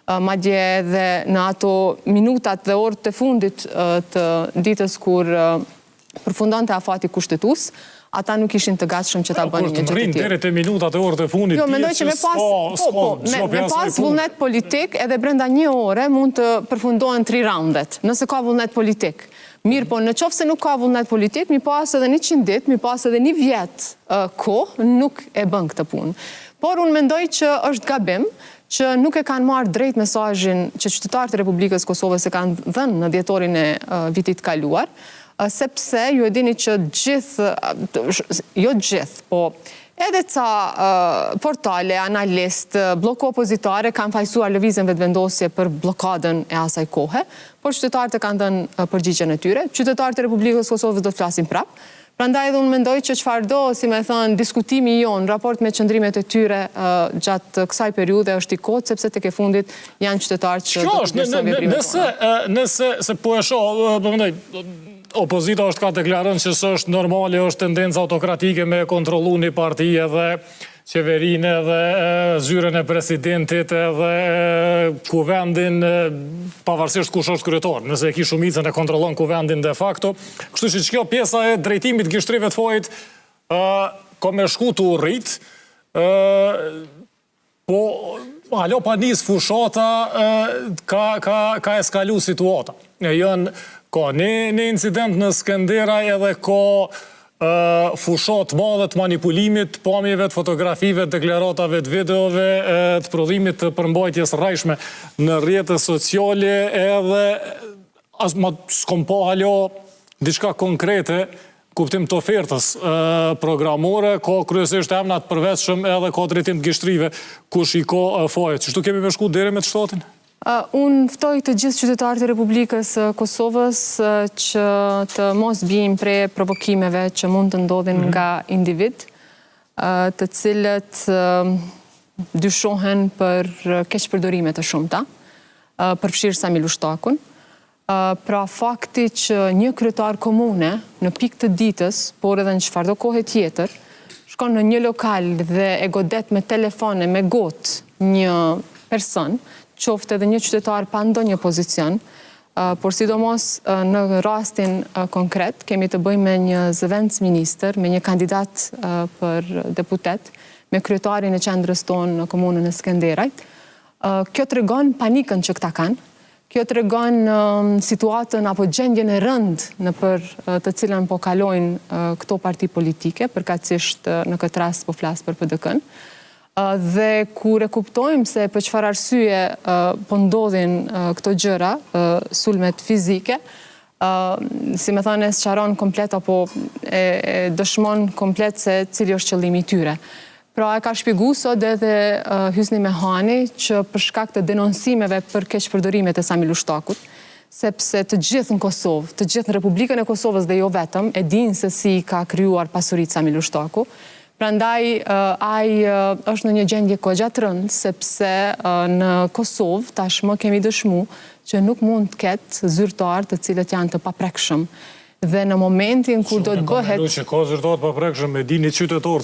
madje edhe në ato minutat dhe orët të fundit të ditës kur përfundonte afati kushtetues, ata nuk ishin të gatshëm që ta bënin një gjë të tillë. Kur të mrin deri te minutat e orët e fundit, jo, mendoj që me pas vullnet politik, edhe brenda një ore mund të përfundohen 3 raundet, nëse ka vullnet politik. Mirë, po në qoftë se nuk ka vullnet politik, mi pas edhe 100 ditë, mi pas edhe 1 vjet kohë, nuk e bën këtë punë. Por unë mendoj që është gabim që nuk e kanë marrë drejt mesazhin që qytetarët e Republikës Kosovës e kanë dhënë në dhjetorin e vitit kaluar, sepse ju e dini që jo gjithë, po edhe ca portale, analist, bloko opozitare kanë fajsuar lëvizjen vetëvendosje për blokadën e asaj kohe, por qytetarët e kanë dhënë përgjigjen e tyre. Qytetarët e Republikës Kosovës do të flasin prapë. Prandaj edhe unë mendoj që çfarëdo, si me thënë, diskutimi jonë, raport me qëndrimet e tyre gjatë kësaj periudhe është i kotë, sepse tek e fundit janë qytetarët që do të vlerësojnë veprimet tona. Nëse se po e shoh, po mendoj, opozita është ka deklarën që është normale, është tendencë autokratike me kontrollu një parti edhe qeverinë edhe zyren e presidentit edhe kuvendin, pavarësisht kush është kryetar, nëse e ki shumicën e kontrollon kuvendin de facto. Kështu që kjo pjesa e drejtimit gishtrive të fojit ka me shku të urrit, po alo pa nis fushata ka eskalu situata. Ka një incident në Skenderaj edhe ka fushat madhe të manipulimit, pamjeve, të fotografive, të deklaratave, të videove, të prodhimit të përmbajtjes rrajshme në rrjetet sociale edhe s'kom pa halo diçka konkrete kuptim të ofertës programore, ka kryesisht emnat përveçshëm edhe ka drejtim të gishtrive kush i ka fajt. Qështu kemi me shku deri me të shtatin? Unë ftoj të gjithë qytetarët e Republikës Kosovës që të mos bijnë prej provokimeve që mund të ndodhin nga individ, të cilët dyshohen për keqpërdorime të shumta, përfshirë Sami Lushtakun. Pra fakti që një kryetar komune në pikë të ditës, por edhe në çfarëdo kohe tjetër, shkon në një lokal dhe e godet me telefone, me gotë një person, qoftë edhe një qytetar pa ndonjë pozicion, por sidomos në rastin konkret, kemi të bëjmë me një zëvendës minister, me një kandidat për deputet, me kryetarin e qendrës tonë në komunën e Skenderajt. Kjo tregon panikën që këta kanë, kjo tregon situatën apo gjendjen e rënd në për të cilën po kalojnë këto parti politike, përkatësisht në këtë rast po flas për PDK-n. Dhe kur e kuptojmë se për çfarë arsye po ndodhin këto gjëra, sulmet fizike, si me thënë e sqaron komplet apo e dëshmon komplet se cili është qëllimi i tyre. Pra e ka shpjegu sot edhe Hysni Mehani që për shkak të denonsimeve për keqpërdorimet e Sami Lushtakut, sepse të gjithë në Kosovë, të gjithë në Republikën e Kosovës dhe jo vetëm, e dinë se si ka krijuar pasuritë Sami Lushtaku. Prandaj, ai është në një gjendje kogja të rëndë, sepse në Kosovë tashmë kemi dëshmu që nuk mund të ketë zyrtar të cilët janë të paprekshëm. Dhe në momentin kur do të bëhet... Që ka zyrtar të paprekshëm, e di një qytetar